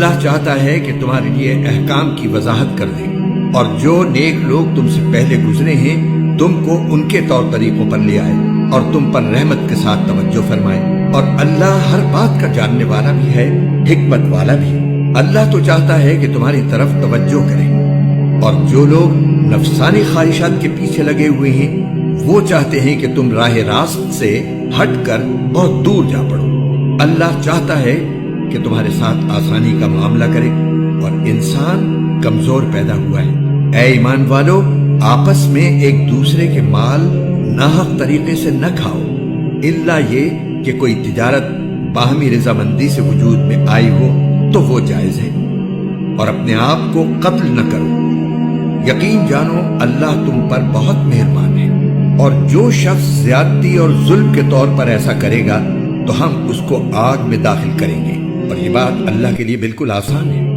اللہ چاہتا ہے کہ تمہارے لیے احکام کی وضاحت کر دے، اور جو نیک لوگ تم سے پہلے گزرے ہیں تم کو ان کے طور طریقوں پر لے آئے اور تم پر رحمت کے ساتھ توجہ فرمائے۔ اور اللہ ہر بات کا جاننے والا بھی ہے، حکمت والا بھی۔ اللہ تو چاہتا ہے کہ تمہاری طرف توجہ کرے، اور جو لوگ نفسانی خواہشات کے پیچھے لگے ہوئے ہیں وہ چاہتے ہیں کہ تم راہ راست سے ہٹ کر بہت دور جا پڑو۔ اللہ چاہتا ہے کہ تمہارے ساتھ آسانی کا معاملہ کرے، اور انسان کمزور پیدا ہوا ہے۔ اے ایمان والو، آپس میں ایک دوسرے کے مال ناحق طریقے سے نہ کھاؤ، الا یہ کہ کوئی تجارت باہمی رضامندی سے وجود میں آئی ہو تو وہ جائز ہے، اور اپنے آپ کو قتل نہ کرو۔ یقین جانو اللہ تم پر بہت مہربان ہے، اور جو شخص زیادتی اور ظلم کے طور پر ایسا کرے گا تو ہم اس کو آگ میں داخل کریں گے، اور یہ بات اللہ کے لیے بالکل آسان ہے۔